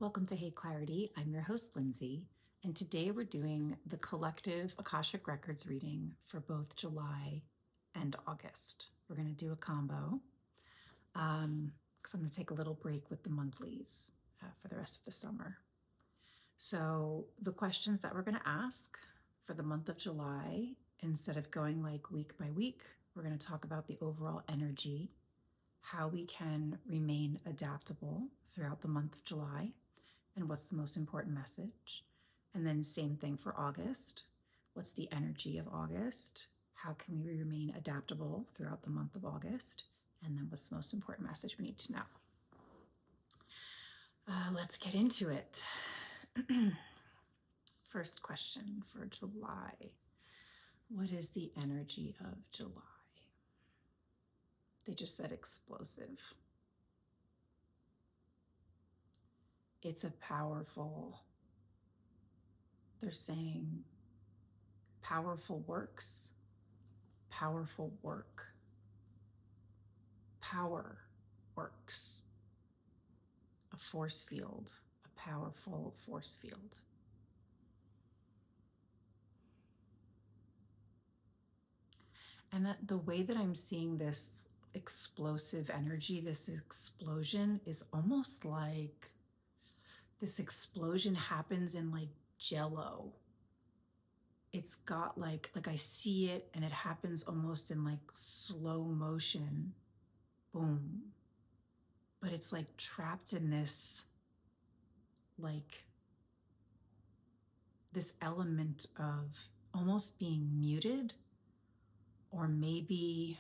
Welcome to Hey Clarity. I'm your host, Lindsay, and today we're doing the collective Akashic Records reading for both July and August. We're going to do a combo because I'm going to take a little break with the monthlies for the rest of the summer. So, the questions that we're going to ask for the month of July, instead of going like week by week, we're going to talk about the overall energy, how we can remain adaptable throughout the month of July, and what's the most important message. And then same thing for August. What's the energy of August? How can we remain adaptable throughout the month of August? And then what's the most important message we need to know? Let's get into it. First question for July. What is the energy of July? They just said explosive. It's a powerful, they're saying powerful works, powerful work, power works, a force field, a powerful force field. And that the way that I'm seeing this explosive energy, this explosion, is almost like this explosion happens in like jello. It's got like I see it and it happens almost in like slow motion. Boom. But it's like trapped in this, like this element of almost being muted, or maybe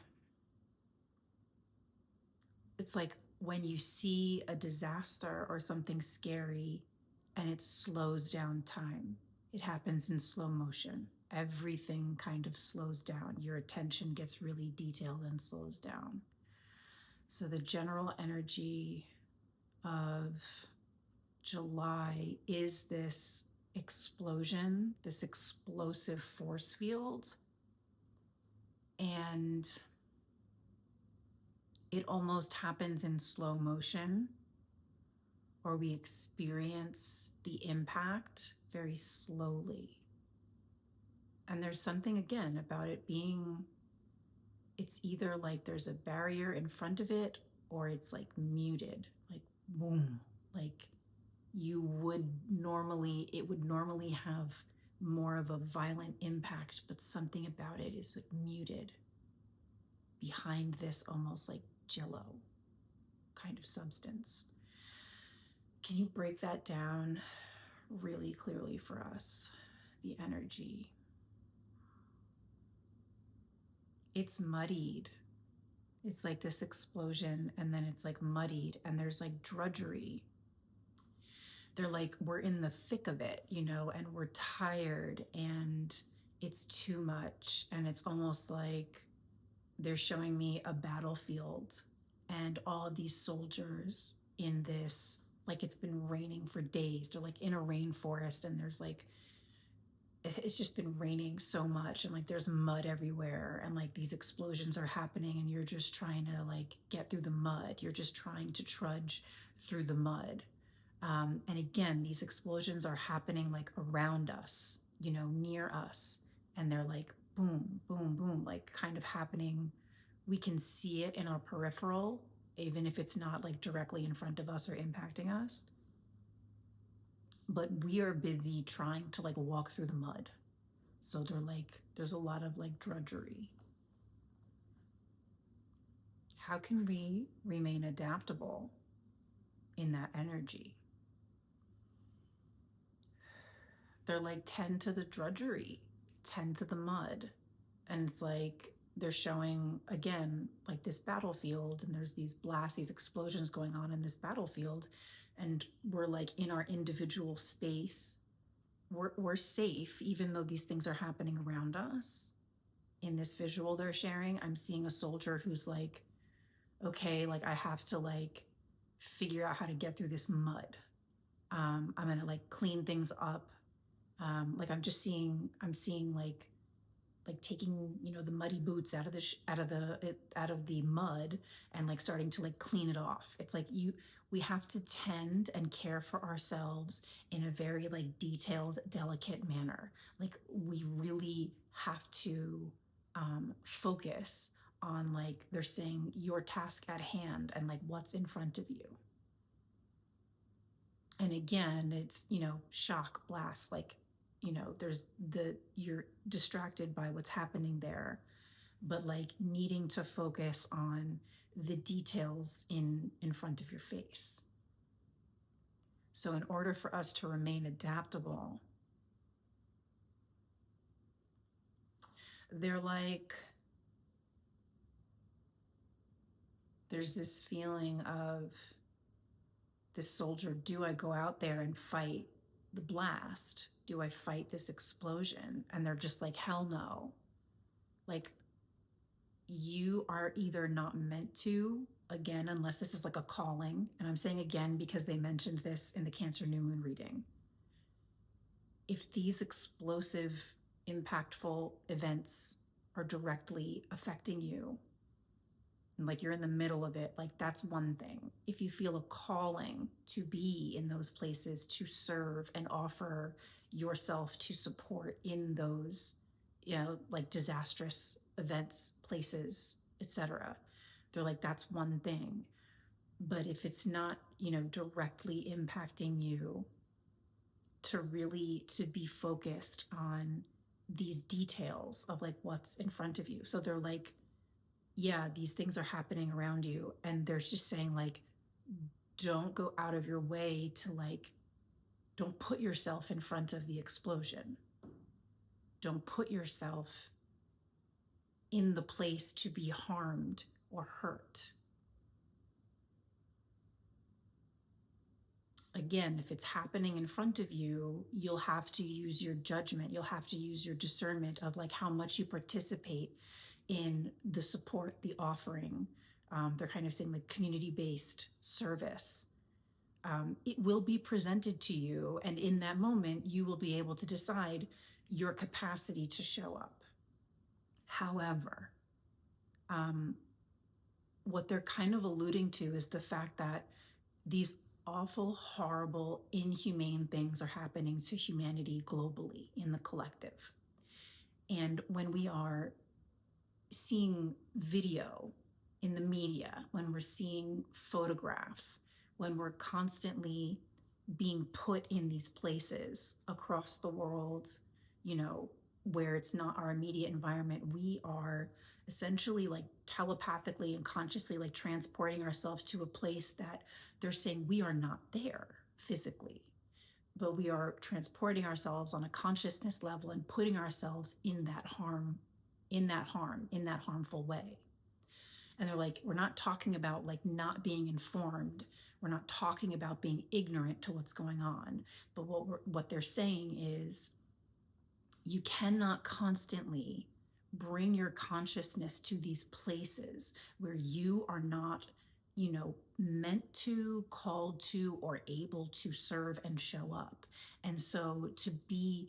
it's like when you see a disaster or something scary and it slows down time. It happens in slow motion. Everything kind of slows down. Your attention gets really detailed and slows down. So the general energy of July is this explosion, this explosive force field. And it almost happens in slow motion, or we experience the impact very slowly. And there's something again about it being, it's either like there's a barrier in front of it, or it's like muted, like boom, like it would normally have more of a violent impact, but something about it is like muted behind this almost like jello kind of substance. Can you break that down really clearly for us? The energy. It's muddied. It's like this explosion, and then it's like muddied, and there's like drudgery. They're like, we're in the thick of it, and we're tired, and it's too much. And it's almost like they're showing me a battlefield and all of these soldiers in this, like it's been raining for days. They're like in a rainforest, and there's like, it's just been raining so much, and like there's mud everywhere, and like these explosions are happening, and you're just trying to like get through the mud. You're just trying to trudge through the mud. And again, these explosions are happening like around us, near us, and they're like boom, boom, boom, like kind of happening. We can see it in our peripheral, even if it's not like directly in front of us or impacting us. But we are busy trying to like walk through the mud. So there's a lot of like drudgery. How can we remain adaptable in that energy? They're like, tend to the drudgery, tend to the mud. And it's like they're showing again like this battlefield, and there's these blasts, these explosions going on in this battlefield, and we're like in our individual space. We're safe, even though these things are happening around us. In this visual they're sharing, I'm seeing a soldier who's like, okay, like I have to like figure out how to get through this mud. I'm gonna like clean things up. Like I'm seeing like taking the muddy boots out of the mud, and like starting to like clean it off. It's like we have to tend and care for ourselves in a very like detailed, delicate manner. Like we really have to focus on, like they're saying, your task at hand and like what's in front of you. And again, it's, shock, blast, like, there's you're distracted by what's happening there, but like needing to focus on the details in front of your face. So in order for us to remain adaptable, they're like, there's this feeling of this soldier, do I go out there and fight the blast? Do I fight this explosion? And they're just like, hell no. Like, you are either not meant to, again, unless this is like a calling, and I'm saying again because they mentioned this in the Cancer New Moon reading. If these explosive, impactful events are directly affecting you, and like you're in the middle of it, like that's one thing. If you feel a calling to be in those places, to serve and offer yourself to support in those, like disastrous events, places, etc., they're like, that's one thing. But if it's not, directly impacting you, to be focused on these details of like what's in front of you. So they're like, yeah, these things are happening around you, and they're just saying like, don't go out of your way to like, don't put yourself in front of the explosion. Don't put yourself in the place to be harmed or hurt. Again, if it's happening in front of you, you'll have to use your judgment. You'll have to use your discernment of like how much you participate in the support, the offering. They're kind of saying like community-based service. It will be presented to you, and in that moment, you will be able to decide your capacity to show up. However, what they're kind of alluding to is the fact that these awful, horrible, inhumane things are happening to humanity globally in the collective. And when we are seeing video in the media, when we're seeing photographs, when we're constantly being put in these places across the world, where it's not our immediate environment, we are essentially like telepathically and consciously like transporting ourselves to a place that they're saying we are not there physically, but we are transporting ourselves on a consciousness level and putting ourselves in that harmful way. And they're like, we're not talking about like not being informed. We're not talking about being ignorant to what's going on. But what they're saying is, you cannot constantly bring your consciousness to these places where you are not, meant to, called to, or able to serve and show up. And so to be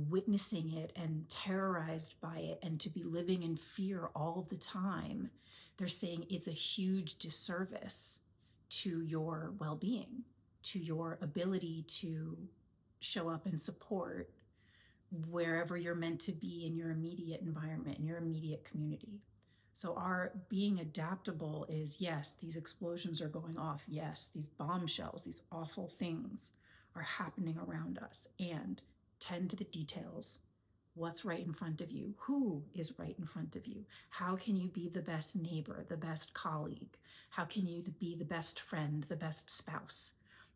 witnessing it and terrorized by it and to be living in fear all the time, they're saying it's a huge disservice to your well-being, to your ability to show up and support wherever you're meant to be in your immediate environment, in your immediate community. So our being adaptable is, yes, these explosions are going off. Yes, these bombshells, these awful things are happening around us, and tend to the details. What's right in front of you? Who is right in front of you? How can you be the best neighbor, the best colleague? How can you be the best friend, the best spouse,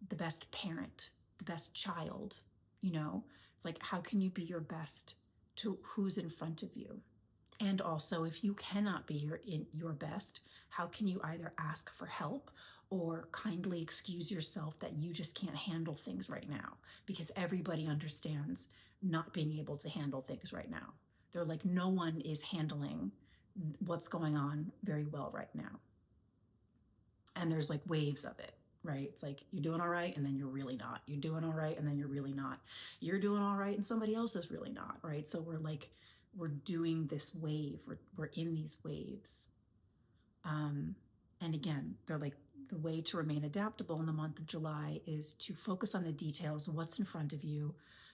the best parent, the best child? It's like, how can you be your best to who's in front of you? And also, if you cannot be your best, how can you either ask for help or kindly excuse yourself that you just can't handle things right now? Because everybody understands not being able to handle things right now. They're like, no one is handling what's going on very well right now. And there's like waves of it, right? It's like, you're doing all right, and then you're really not. You're doing all right, and then you're really not. You're doing all right, and somebody else is really not, right? So we're doing this wave. We're in these waves. And again, they're like, the way to remain adaptable in the month of July is to focus on the details and what's in front of you.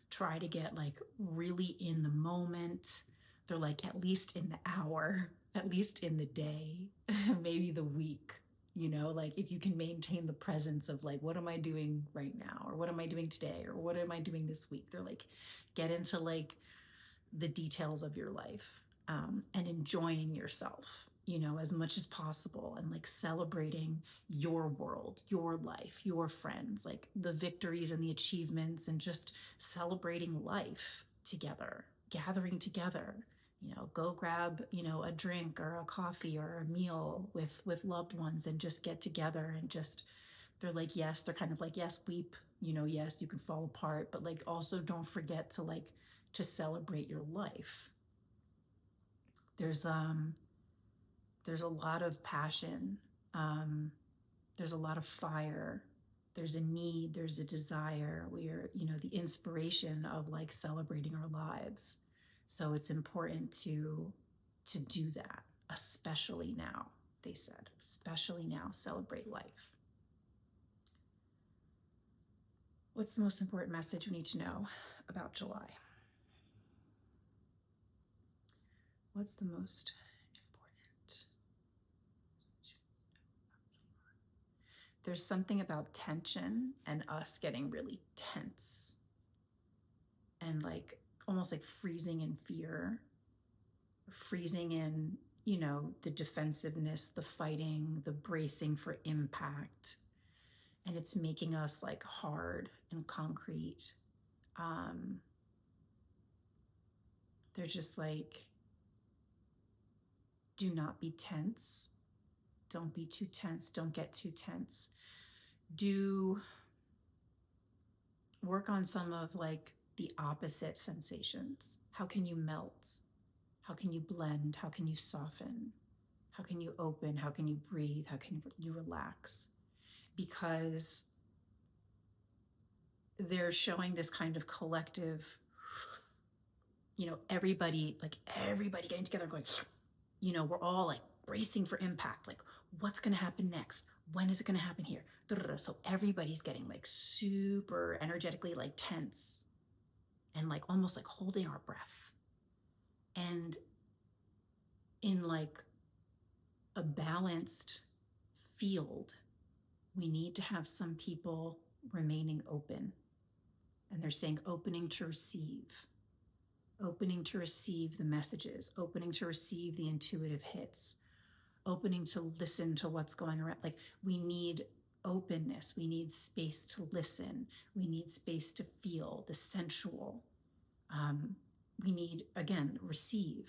Try to get like really in the moment. They're like at least in the hour, at least in the day, maybe the week. You know, like if you can maintain the presence of like, what am I doing right now? Or what am I doing today? Or what am I doing this week? They're like, get into like the details of your life, and enjoying yourself, you know, as much as possible, and like celebrating your world, your life, your friends, like the victories and the achievements, and just celebrating life together, gathering together. You know, go grab, you know, a drink or a coffee or a meal with loved ones and just get together and just, they're like, yes, they're kind of like, yes, weep, you know, yes, you can fall apart, but like also don't forget to like to celebrate your life. There's a lot of passion. Um, there's a lot of fire. There's a need. There's a desire. We are, you know, the inspiration of like celebrating our lives. So it's important to do that, especially now. They said, especially now, celebrate life. What's the most important message we need to know about July? What's the most important? There's something about tension and us getting really tense and like almost like freezing in fear, freezing in, you know, the defensiveness, the fighting, the bracing for impact. And it's making us like hard and concrete. They're just like, do not be tense. Don't be too tense. Don't get too tense. Do work on some of like the opposite sensations. How can you melt? How can you blend? How can you soften? How can you open? How can you breathe? How can you relax? Because they're showing this kind of collective, you know, everybody getting together going, you know, we're all like bracing for impact. Like, what's going to happen next? When is it going to happen here? So everybody's getting like super energetically like tense and like almost like holding our breath. And in like a balanced field, we need to have some people remaining open. And they're saying opening to receive the messages, opening to receive the intuitive hits, opening to listen to what's going around. Like, we need openness. We need space to listen. We need space to feel the sensual. We need, again, receive.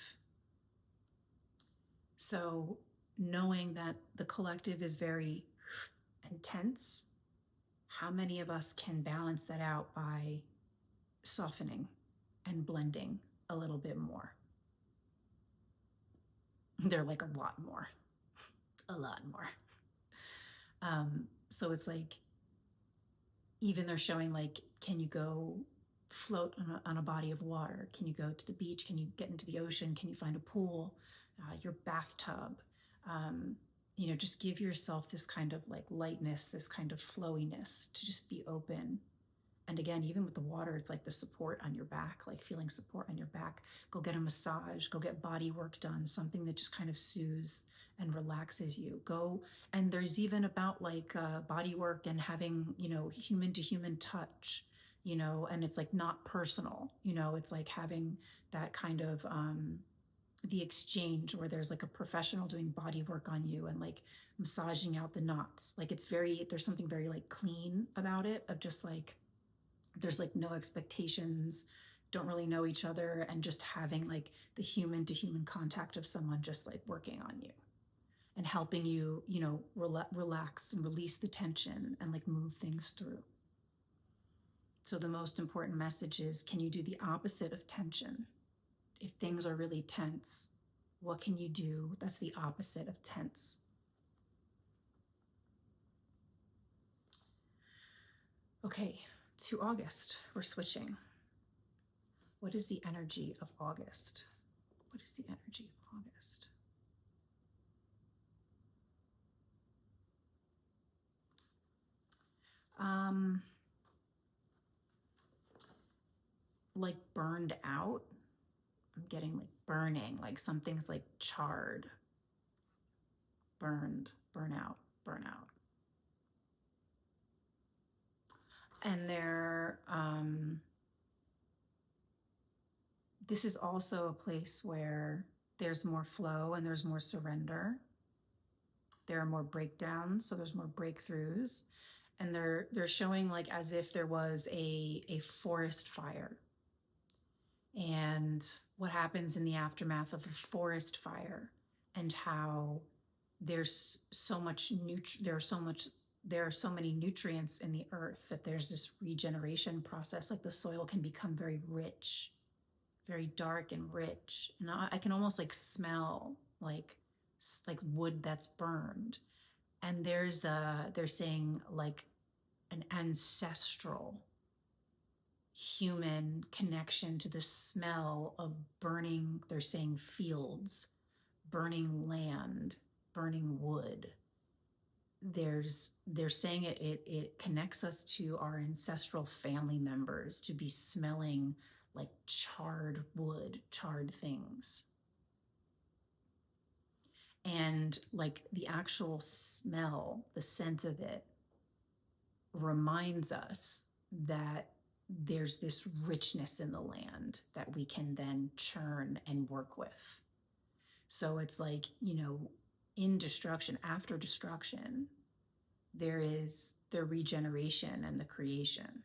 So knowing that the collective is very intense, how many of us can balance that out by softening and blending a little bit more? They're like a lot more. So it's like, even they're showing like, can you go float on a body of water? Can you go to the beach? Can you get into the ocean? Can you find a pool? Your bathtub? You know, just give yourself this kind of like lightness, this kind of flowiness to just be open. And again, even with the water, it's like the support on your back, like feeling support on your back. Go get a massage, go get body work done, something that just kind of soothes and relaxes you. Go, and there's even about like body work and having, you know, human to human touch, you know, and it's like not personal, you know, it's like having that kind of the exchange where there's like a professional doing body work on you and like massaging out the knots. Like, it's very, there's something very like clean about it, of just like, there's like no expectations, don't really know each other, and just having like the human to human contact of someone just like working on you and helping you, you know, relax and release the tension and like move things through. So the most important message is, can you do the opposite of tension? If things are really tense, what can you do that's the opposite of tense? Okay, to August, we're switching. What is the energy of August? What is the energy of August? Um, like burned out. I'm getting like burning, like something's like charred, burned, burnout, burnout. And this is also a place where there's more flow and there's more surrender. There are more breakdowns, so there's more breakthroughs. And they're showing like as if there was a forest fire. And what happens in the aftermath of a forest fire, and how there's so much there are so many nutrients in the earth that there's this regeneration process. Like the soil can become very rich, very dark and rich, and I can almost like smell like wood that's burned. And they're saying like an ancestral human connection to the smell of burning, they're saying fields, burning land, burning wood. They're saying it connects us to our ancestral family members to be smelling like charred wood, charred things. And like the actual smell, the scent of it reminds us that there's this richness in the land that we can then churn and work with. So it's like, in destruction, after destruction, there is the regeneration and the creation.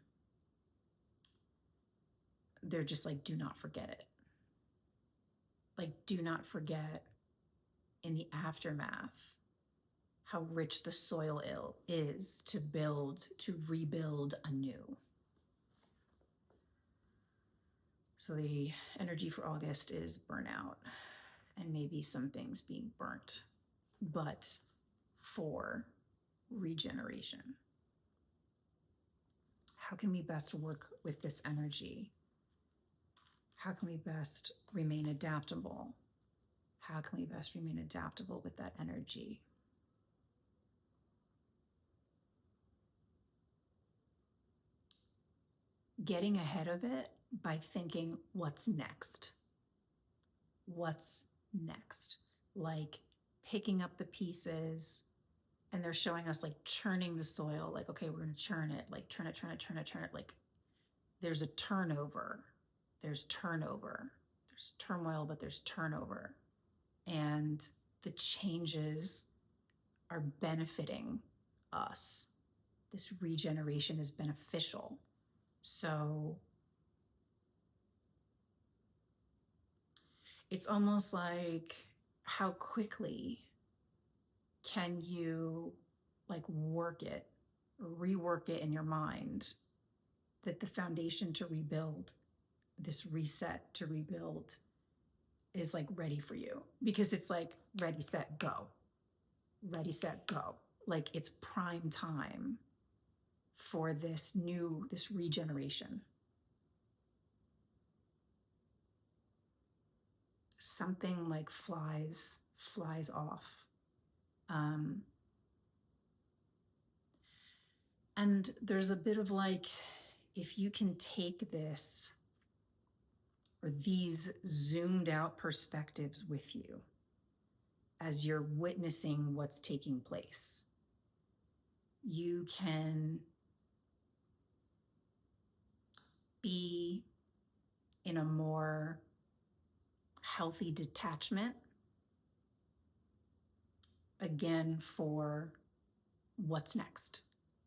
They're just like, do not forget it. Like, do not forget in the aftermath how rich the soil is to rebuild anew. So the energy for August is burnout and maybe some things being burnt, but for regeneration. How can we best work with this energy? How can we best remain adaptable? How can we best remain adaptable with that energy? Getting ahead of it by thinking, what's next? What's next? Like picking up the pieces, and they're showing us like churning the soil. Like, okay, we're going to churn it, like turn it, turn it, turn it, turn it. Like there's a turnover. There's turnover. There's turmoil, but there's turnover. And the changes are benefiting us. This regeneration is beneficial. So it's almost like, how quickly can you like rework it in your mind that the foundation to rebuild, this reset to rebuild, is like ready for you, because it's like ready, set, go. Ready, set, go. Like it's prime time for this regeneration. Something like flies off. And there's a bit of like, if you can take this or these zoomed out perspectives with you as you're witnessing what's taking place, you can be in a more healthy detachment, again, for what's next,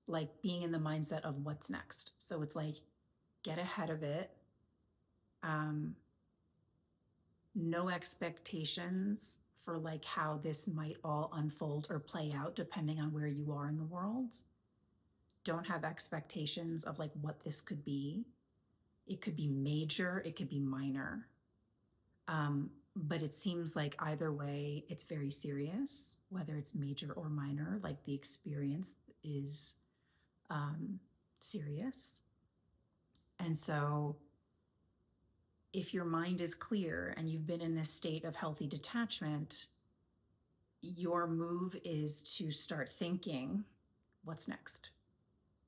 like being in the mindset of what's next. So it's like, get ahead of it. No expectations for like how this might all unfold or play out depending on where you are in the world. Don't have expectations of like what this could be. It could be major, it could be minor. But it seems like either way, it's very serious, whether it's major or minor. Like the experience is serious. And so if your mind is clear and you've been in this state of healthy detachment, your move is to start thinking, what's next?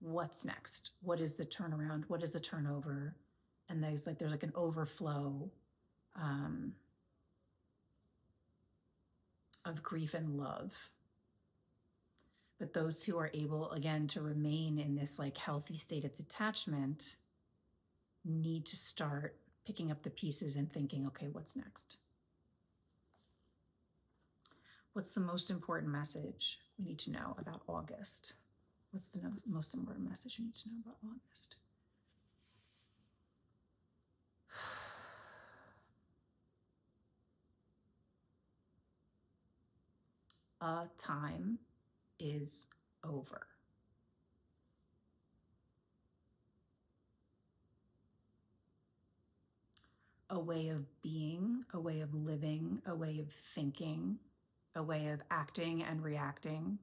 what's next? What is the turnaround? What is the turnover? And there's like an overflow um, of grief and love. But those who are able, again, to remain in this like healthy state of detachment need to start picking up the pieces and thinking, okay, what's next? What's the most important message we need to know about August? What's the most important message you need to know about August? A time is over. A way of being, a way of living, a way of thinking, a way of acting and reacting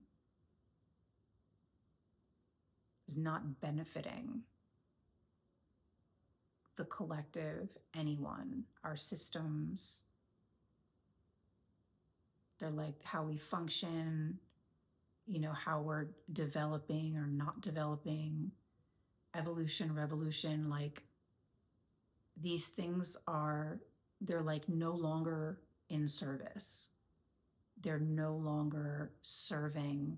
is not benefiting the collective, anyone, our systems. They're like how we function, how we're developing or not developing, evolution, revolution, like these things they're like no longer in service. They're no longer serving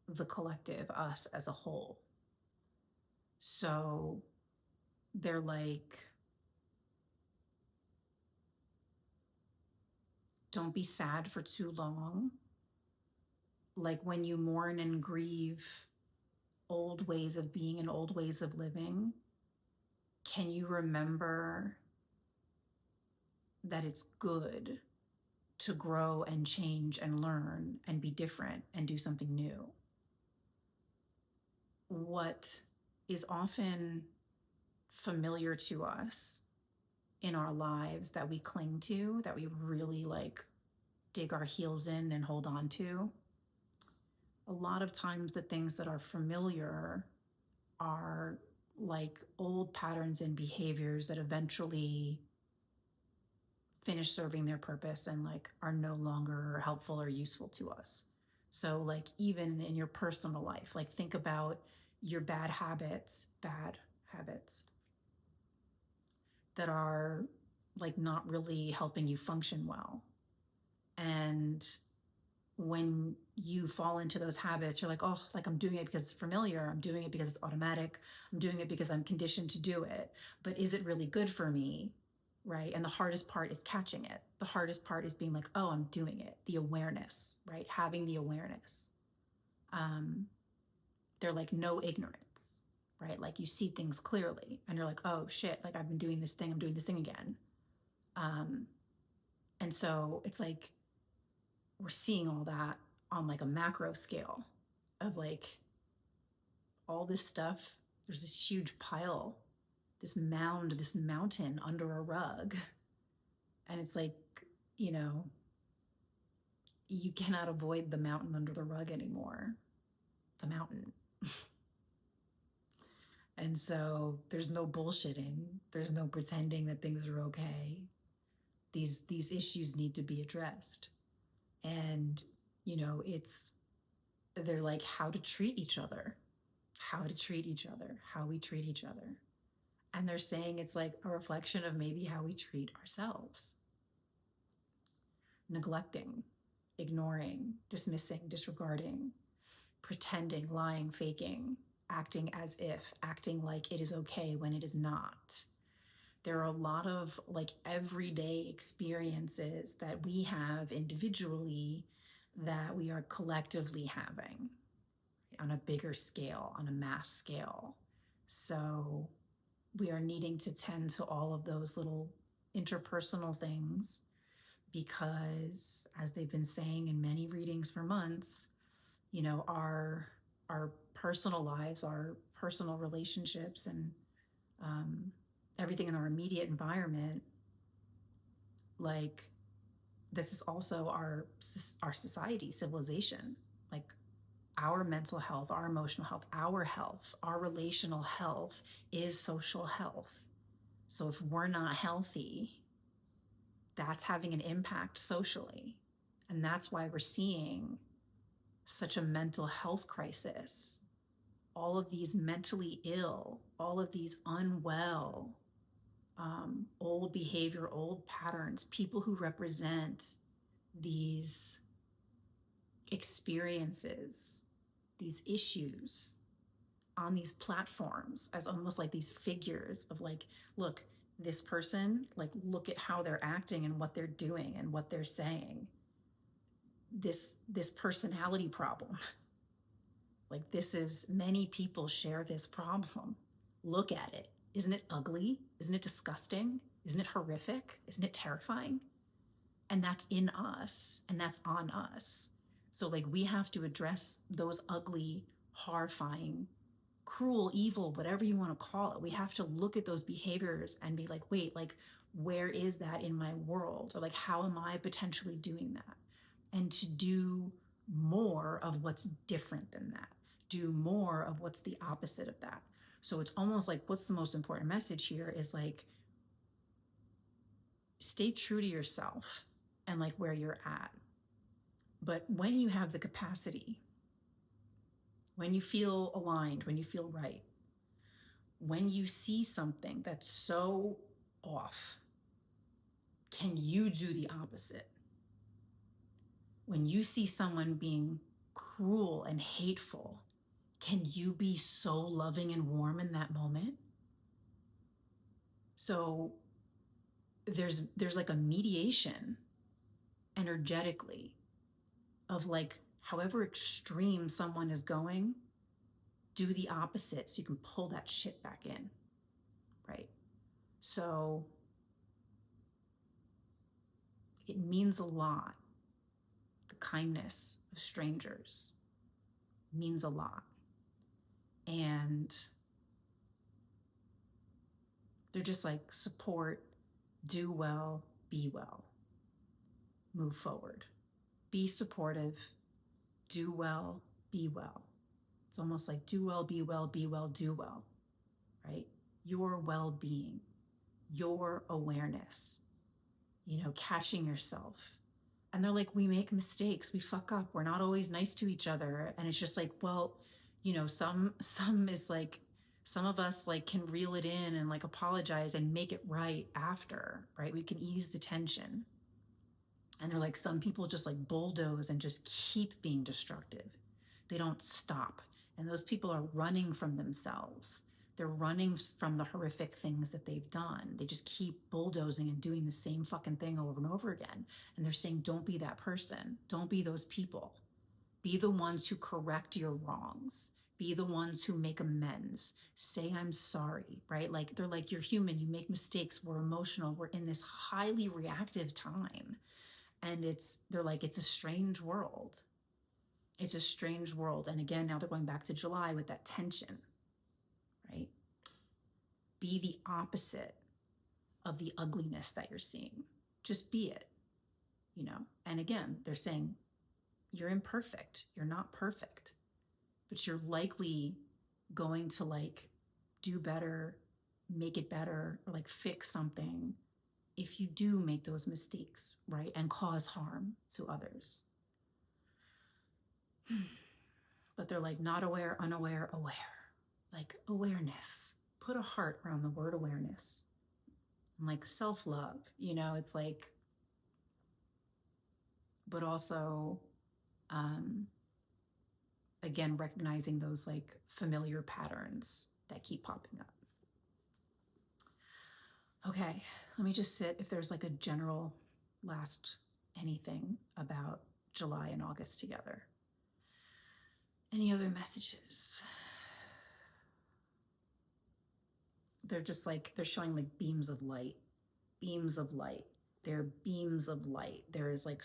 the collective, us as a whole. So they're like, don't be sad for too long. Like when you mourn and grieve old ways of being and old ways of living, can you remember that it's good to grow and change and learn and be different and do something new? What is often familiar to us in our lives that we cling to, that we really like dig our heels in and hold on to, a lot of times the things that are familiar are like old patterns and behaviors that eventually finish serving their purpose and like are no longer helpful or useful to us. So like even in your personal life, like think about your bad habits that are like not really helping you function well. And when you fall into those habits, you're like, oh, like I'm doing it because it's familiar. I'm doing it because it's automatic. I'm doing it because I'm conditioned to do it. But is it really good for me? Right? And the hardest part is catching it. The hardest part is being like, oh, I'm doing it. The awareness, right? Having the awareness. They're like no ignorance, right? Like you see things clearly and you're like, oh shit, like I've been doing this thing. I'm doing this thing again. And so it's like, we're seeing all that on like a macro scale of like all this stuff. There's this huge pile, this mound, this mountain under a rug. And it's like, you know, you cannot avoid the mountain under the rug anymore. It's a mountain. And so there's no bullshitting. There's no pretending that things are okay. These issues need to be addressed. And, they're like how to treat each other, how we treat each other. And they're saying it's like a reflection of maybe how we treat ourselves. Neglecting, ignoring, dismissing, disregarding, pretending, lying, faking, acting as if, acting like it is okay when it is not. There are a lot of like everyday experiences that we have individually that we are collectively having on a bigger scale, on a mass scale. So we are needing to tend to all of those little interpersonal things because, as they've been saying in many readings for months, our personal lives, our personal relationships, and everything in our immediate environment, like this is also our society, civilization, like our mental health, our emotional health, our relational health is social health. So if we're not healthy, that's having an impact socially. And that's why we're seeing such a mental health crisis all of these mentally ill, all of these unwell, old behavior, old patterns, people who represent these experiences, these issues on these platforms as almost like these figures of like, look, this person, like, look at how they're acting and what they're doing and what they're saying. This personality problem. Like, this is, many people share this problem. Look at it. Isn't it ugly? Isn't it disgusting? Isn't it horrific? Isn't it terrifying? And that's in us and that's on us. So, like, we have to address those ugly, horrifying, cruel, evil, whatever you want to call it. We have to look at those behaviors and be like, wait, like, where is that in my world? Or like, how am I potentially doing that? And to do more of what's different than that, do more of what's the opposite of that. So it's almost like, what's the most important message here is like, stay true to yourself and like where you're at. But when you have the capacity, when you feel aligned, when you feel right, when you see something that's so off, can you do the opposite? When you see someone being cruel and hateful, can you be so loving and warm in that moment? So there's like a mediation energetically of like, however extreme someone is going, do the opposite so you can pull that shit back in, right? So it means a lot. The kindness of strangers means a lot. And they're just like, support, do well, be well, move forward, be supportive, do well, be well. It's almost like do well, be well, be well, do well, right? Your well-being, your awareness, catching yourself. And they're like, we make mistakes, we fuck up, we're not always nice to each other. And it's just like, well, some is like, some of us like can reel it in and like apologize and make it right after, right? We can ease the tension. And they're like, some people just like bulldoze and just keep being destructive. They don't stop. And those people are running from themselves. They're running from the horrific things that they've done. They just keep bulldozing and doing the same fucking thing over and over again. And they're saying, don't be that person. Don't be those people. Be the ones who correct your wrongs. Be the ones who make amends. Say, I'm sorry, right? Like, they're like, you're human. You make mistakes. We're emotional. We're in this highly reactive time. And they're like, it's a strange world. It's a strange world. And again, now they're going back to July with that tension, right? Be the opposite of the ugliness that you're seeing. Just be it, And again, they're saying, you're imperfect. You're not perfect, but you're likely going to like do better, make it better, or like fix something if you do make those mistakes, right? And cause harm to others. But they're like, not aware, unaware, aware. Like, awareness. Put a heart around the word awareness. And like self-love, it's like, but also, again, recognizing those like familiar patterns that keep popping up. Okay, let me just sit if there's like a general last anything about July and August together. Any other messages? They're just like, they're showing like beams of light, beams of light. They're beams of light. There is like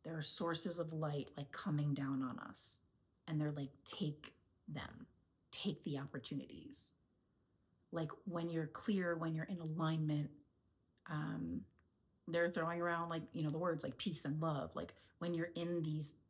there are sources of light like coming down on us. And they're like, take them, take the opportunities. Like when you're clear, when you're in alignment, they're throwing around like, the words like peace and love. Like when you're in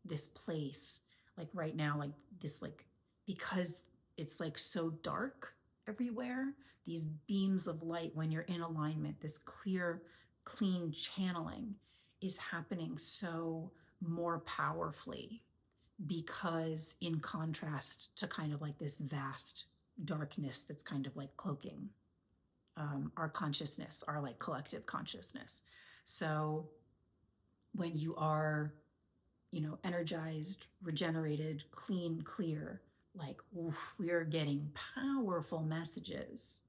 this place, like right now, like this, like, because it's like so dark everywhere, these beams of light, when you're in alignment, this clear, clean channeling is happening so more powerfully because in contrast to kind of like this vast darkness that's kind of like cloaking our consciousness, our like collective consciousness. So when you are, you know, energized, regenerated, clean, clear, like oof, we are getting powerful messages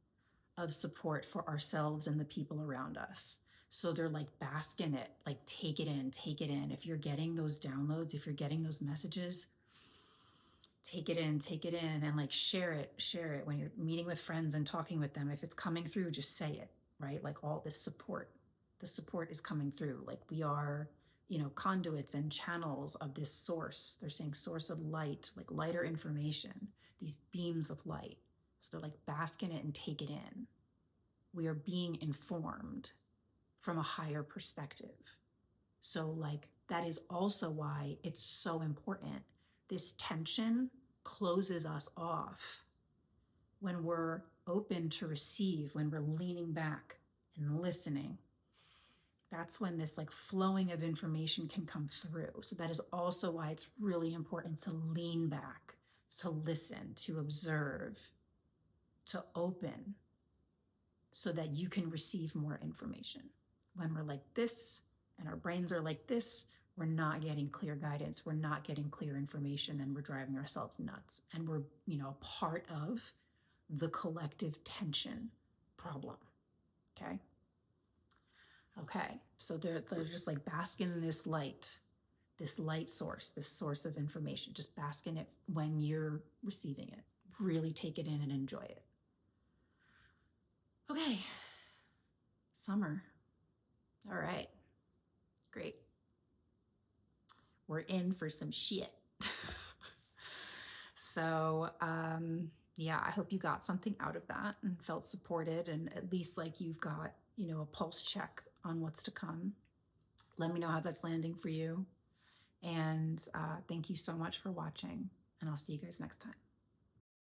of support for ourselves and the people around us. So they're like, bask in it, like take it in, take it in. If you're getting those downloads, if you're getting those messages, take it in, and like share it when you're meeting with friends and talking with them. If it's coming through, just say it, right? Like all this support, the support is coming through. Like we are, you know, conduits and channels of this source. They're saying source of light, like lighter information, these beams of light. So they're like, bask in it and take it in. We are being informed from a higher perspective. So like that is also why it's so important. This tension closes us off when we're open to receive, when we're leaning back and listening. That's when this like flowing of information can come through. So that is also why it's really important to lean back, to listen, to observe, to open, so that you can receive more information. When we're like this and our brains are like this, we're not getting clear guidance, we're not getting clear information, and we're driving ourselves nuts. And we're, you know, part of the collective tension problem. Okay. Okay. So they're just like bask in this light source, this source of information. Just bask in it when you're receiving it. Really take it in and enjoy it. Okay. Summer. All right. Great. We're in for some shit. So, yeah, I hope you got something out of that and felt supported, and at least like you've got, you know, a pulse check on what's to come. Let me know how that's landing for you. And thank you so much for watching, and I'll see you guys next time.